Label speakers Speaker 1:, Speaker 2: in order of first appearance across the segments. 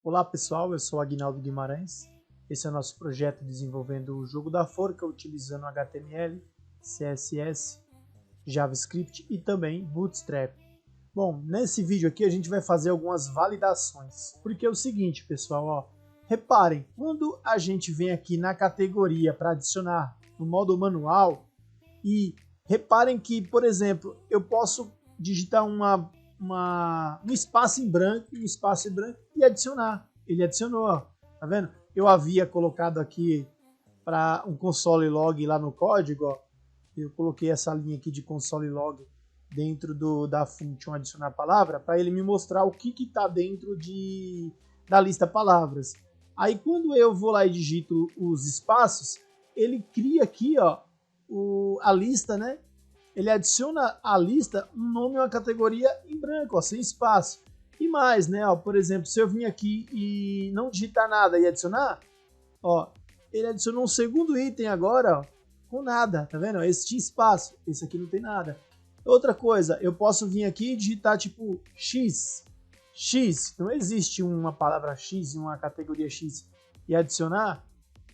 Speaker 1: Olá pessoal, eu sou Aguinaldo Guimarães. Esse é o nosso projeto desenvolvendo o jogo da forca utilizando HTML, CSS, JavaScript e também Bootstrap. Bom, nesse vídeo aqui a gente vai fazer algumas validações, porque é o seguinte pessoal, ó, reparem, quando a gente vem aqui na categoria para adicionar no modo manual, e reparem que, por exemplo, eu posso digitar um espaço em branco e adicionar. Ele adicionou, ó, tá vendo? Eu havia colocado aqui para um console log lá no código, ó, eu coloquei essa linha aqui de console log dentro da function adicionar palavra para ele me mostrar o que está dentro da lista palavras. Aí quando eu vou lá e digito os espaços, ele cria aqui, ó, a lista, né? Ele adiciona à lista um nome e uma categoria em branco, ó, sem espaço. E mais, né? Ó, por exemplo, se eu vir aqui e não digitar nada e adicionar, ó, ele adicionou um segundo item agora, ó, com nada, tá vendo? Esse tinha espaço, esse aqui não tem nada. Outra coisa, eu posso vir aqui e digitar tipo X. X, não existe uma palavra X e uma categoria X e adicionar.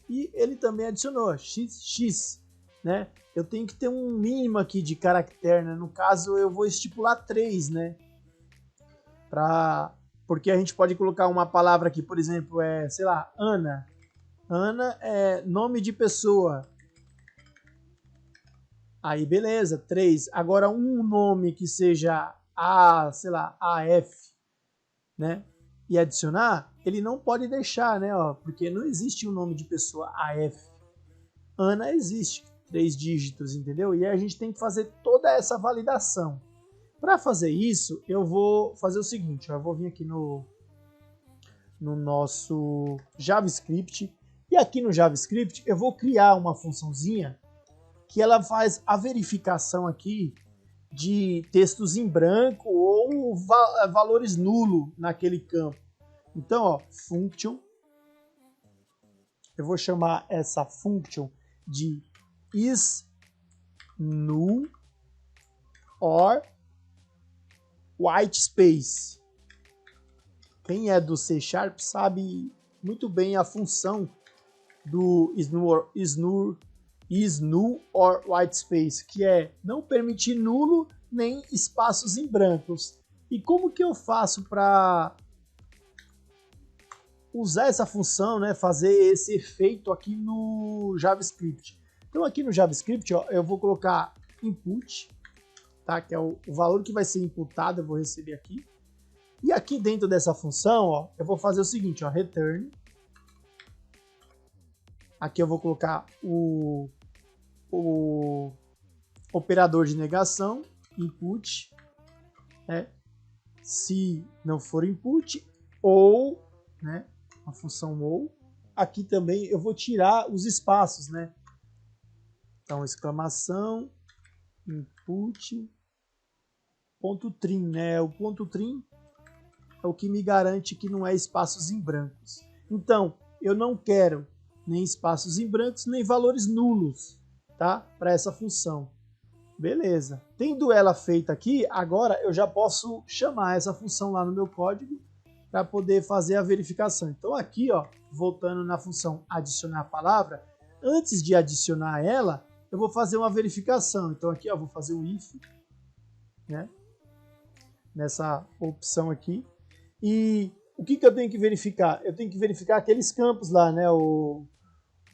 Speaker 1: E ele também adicionou XX, né? Eu tenho que ter um mínimo aqui de caractere, né? No caso, eu vou estipular 3, né? Porque a gente pode colocar uma palavra aqui, por exemplo, sei lá, Ana. Ana é nome de pessoa. Aí, beleza, 3. Agora, um nome que seja sei lá, AF, né? E adicionar, ele não pode deixar, né? Ó, porque não existe um nome de pessoa AF. Ana existe, 3 dígitos, entendeu? E aí a gente tem que fazer toda essa validação. Para fazer isso, eu vou fazer o seguinte, ó, eu vou vir aqui no nosso JavaScript, e aqui no JavaScript eu vou criar uma funçãozinha que ela faz a verificação aqui de textos em branco ou valores nulo naquele campo. Então, ó, function, eu vou chamar essa function de is null or white space. Quem é do C# sabe muito bem a função do is null or white space, que é não permitir nulo nem espaços em brancos. E como que eu faço para usar essa função, né, fazer esse efeito aqui no JavaScript? Então aqui no JavaScript, ó, eu vou colocar input, tá, que é o valor que vai ser imputado, eu vou receber aqui. E aqui dentro dessa função, ó, eu vou fazer o seguinte, ó, return. Aqui eu vou colocar o operador de negação, input, né? Se não for input, ou, né, a função ou. Aqui também eu vou tirar os espaços, né? Então, exclamação, input, ponto trim, né? O ponto trim é o que me garante que não é espaços em brancos. Então, eu não quero nem espaços em brancos, nem valores nulos, tá? Para essa função. Beleza. Tendo ela feita aqui, agora eu já posso chamar essa função lá no meu código para poder fazer a verificação. Então aqui, ó, voltando na função adicionar palavra, antes de adicionar ela, eu vou fazer uma verificação. Então aqui, ó, vou fazer um if, né? Nessa opção aqui. E o que eu tenho que verificar? Eu tenho que verificar aqueles campos lá, né?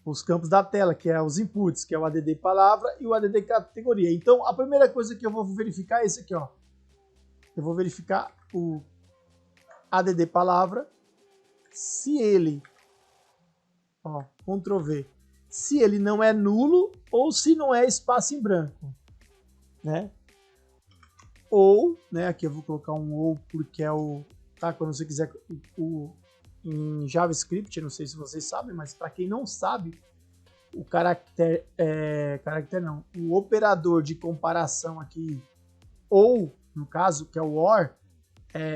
Speaker 1: Os campos da tela, que é os inputs, que é o add palavra e o add categoria. Então, a primeira coisa que eu vou verificar é esse aqui, ó. Eu vou verificar o add palavra, se ele, ó, Ctrl V, se ele não é nulo ou se não é espaço em branco, né? Ou, né, aqui eu vou colocar um ou porque é o, tá, quando você quiser em JavaScript, não sei se vocês sabem, mas para quem não sabe, o o operador de comparação aqui, ou, no caso, que é o OR,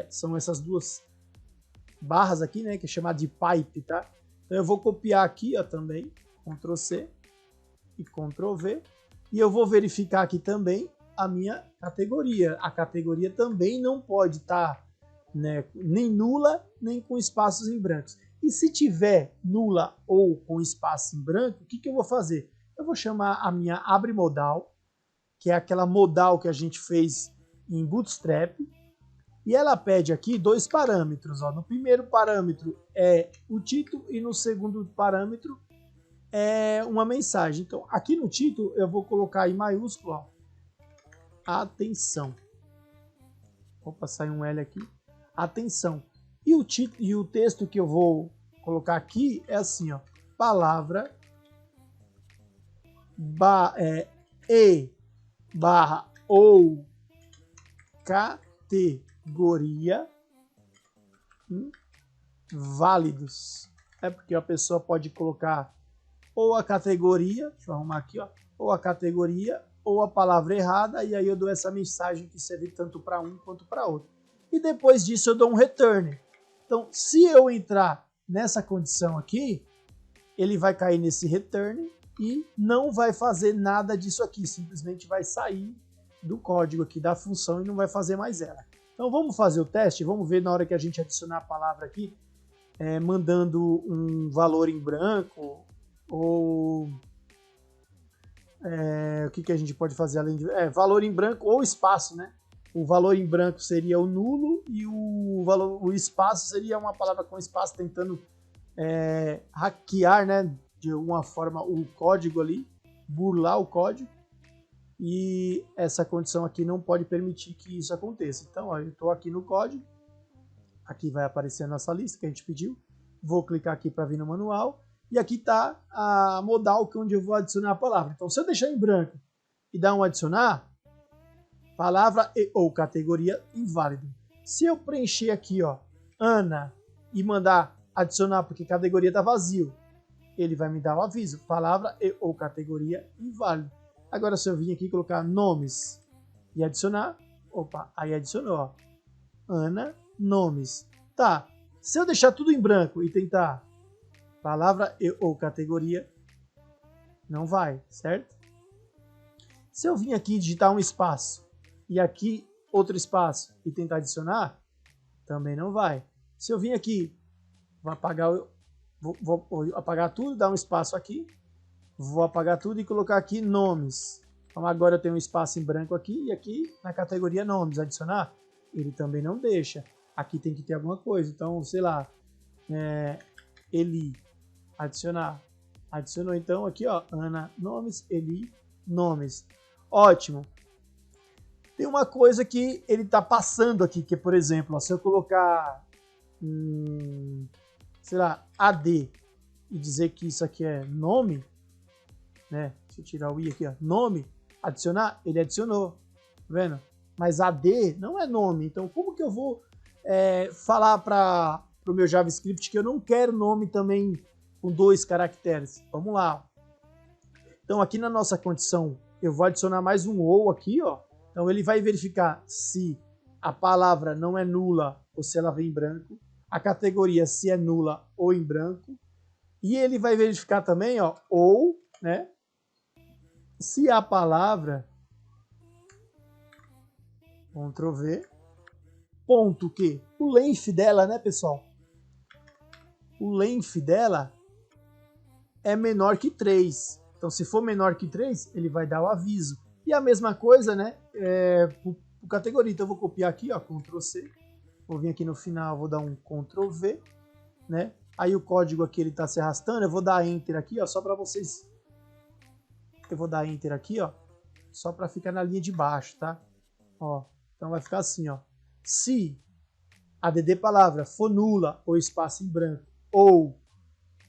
Speaker 1: são essas duas barras aqui, né, que é chamado de pipe, tá? Então eu vou copiar aqui, ó, também, Ctrl C e Ctrl V, e eu vou verificar aqui também a minha categoria. A categoria também não pode estar, né, nem nula, nem com espaços em brancos. E se tiver nula ou com espaço em branco, o que eu vou fazer? Eu vou chamar a minha abrimodal, que é aquela modal que a gente fez em Bootstrap, e ela pede aqui dois parâmetros. Ó. No primeiro parâmetro é o título e no segundo parâmetro é uma mensagem. Então, aqui no título eu vou colocar em maiúsculo, ó, atenção. Opa, saiu um L aqui. Atenção. E o título e o texto que eu vou colocar aqui é assim, ó, palavra barra ou categoria válidos. É porque a pessoa pode colocar ou a categoria, deixa eu arrumar aqui, ó, ou a categoria ou a palavra errada, e aí eu dou essa mensagem que serve tanto para um quanto para outro. E depois disso eu dou um return. Então, se eu entrar nessa condição aqui, ele vai cair nesse return e não vai fazer nada disso aqui, simplesmente vai sair do código aqui da função e não vai fazer mais ela. Então vamos fazer o teste, vamos ver na hora que a gente adicionar a palavra aqui, mandando um valor em branco, ou o que a gente pode fazer além de valor em branco ou espaço, né? O valor em branco seria o nulo e o espaço seria uma palavra com espaço tentando hackear, né, de alguma forma o código ali, burlar o código, e essa condição aqui não pode permitir que isso aconteça. Então, ó, eu estou aqui no código, aqui vai aparecer a nossa lista que a gente pediu, vou clicar aqui para vir no manual, e aqui está a modal que onde eu vou adicionar a palavra. Então, se eu deixar em branco e dar um adicionar, palavra ou categoria inválido. Se eu preencher aqui, ó, Ana, e mandar adicionar porque a categoria está vazio, ele vai me dar o aviso, palavra ou categoria inválido. Agora, se eu vir aqui e colocar nomes e adicionar, opa, aí adicionou, ó, Ana, nomes. Tá, se eu deixar tudo em branco e tentar palavra ou categoria, não vai, certo? Se eu vir aqui digitar um espaço e aqui outro espaço e tentar adicionar, também não vai. Se eu vir aqui, vou apagar tudo, dar um espaço aqui, vou apagar tudo e colocar aqui nomes. Então agora eu tenho um espaço em branco aqui e aqui na categoria nomes, adicionar, ele também não deixa. Aqui tem que ter alguma coisa, então sei lá, Eli, adicionar. Adicionou então aqui, ó, Ana, nomes, Eli, nomes. Ótimo. Tem uma coisa que ele está passando aqui, que é, por exemplo, ó, se eu colocar, sei lá, AD e dizer que isso aqui é nome, né? Deixa eu tirar o I aqui, ó, nome, adicionar, ele adicionou, tá vendo? Mas AD não é nome, então como que eu vou falar para o meu JavaScript que eu não quero nome também com 2 caracteres? Vamos lá. Então aqui na nossa condição eu vou adicionar mais um ou aqui, ó. Então ele vai verificar se a palavra não é nula ou se ela vem em branco, a categoria se é nula ou em branco, e ele vai verificar também, ó, ou, né, se a palavra, Ctrl V, ponto que o length dela, né, pessoal? O length dela é menor que 3. Então, se for menor que 3, ele vai dar o aviso. E a mesma coisa, né, por categoria. Então, eu vou copiar aqui, ó, Ctrl C. Vou vir aqui no final, vou dar um Ctrl V, né? Aí o código aqui, ele tá se arrastando. Eu vou dar Enter aqui, ó, só para vocês. Eu vou dar Enter aqui, ó, só para ficar na linha de baixo, tá? Ó, então vai ficar assim, ó. Se a DD palavra for nula ou espaço em branco, ou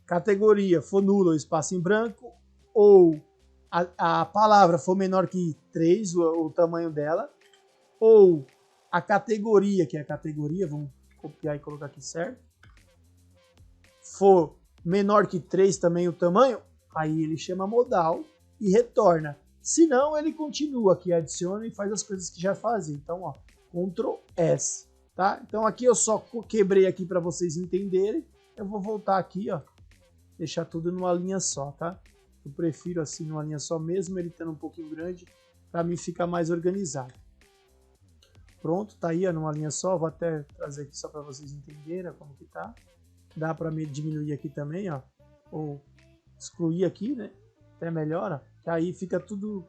Speaker 1: categoria for nula ou espaço em branco, ou a palavra for menor que 3, o tamanho dela, ou a categoria, que é a categoria, vamos copiar e colocar aqui certo, for menor que 3 também o tamanho, aí ele chama modal e retorna. Se não, ele continua aqui, adiciona e faz as coisas que já fazia. Então, ó, Ctrl S, tá? Então aqui eu só quebrei aqui para vocês entenderem. Eu vou voltar aqui, ó, deixar tudo numa linha só, tá? Eu prefiro assim numa linha só mesmo, ele estando um pouquinho grande, para mim ficar mais organizado. Pronto, tá aí ó, numa linha só. Vou até trazer aqui só para vocês entenderem como que tá. Dá para me diminuir aqui também, ó, ou excluir aqui, né? Até melhora, que aí fica tudo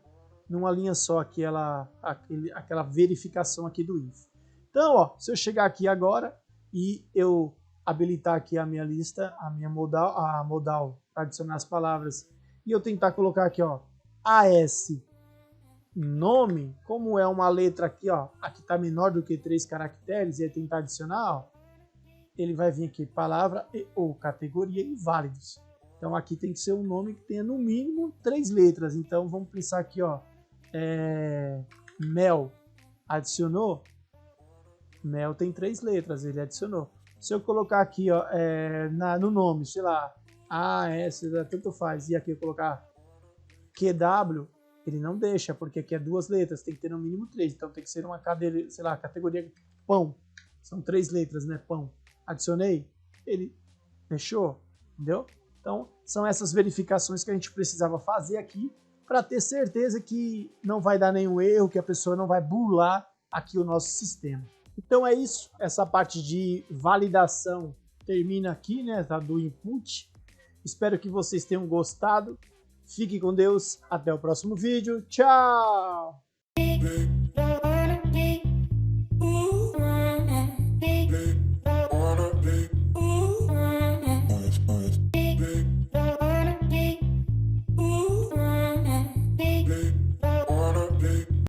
Speaker 1: numa linha só, aquela verificação aqui do info. Então, ó, se eu chegar aqui agora e eu habilitar aqui a minha lista, a modal para adicionar as palavras, e eu tentar colocar aqui, ó, AS nome, como é uma letra aqui, ó, aqui tá menor do que 3 caracteres, e aí tentar adicionar, ó, ele vai vir aqui palavra e ou categoria inválidos. Então aqui tem que ser um nome que tenha no mínimo 3 letras. Então vamos pensar aqui, ó, Mel, adicionou, Mel tem 3 letras, ele adicionou. Se eu colocar aqui, ó, no nome, sei lá, AS, tanto faz, e aqui eu colocar QW, ele não deixa, porque aqui é 2 letras, tem que ter no mínimo 3, então tem que ser uma cadeira, sei lá, categoria pão, são 3 letras, né, pão. Adicionei, ele deixou, entendeu? Então, são essas verificações que a gente precisava fazer aqui para ter certeza que não vai dar nenhum erro, que a pessoa não vai burlar aqui o nosso sistema. Então é isso, essa parte de validação termina aqui, né, tá, do input. Espero que vocês tenham gostado. Fique com Deus, até o próximo vídeo. Tchau!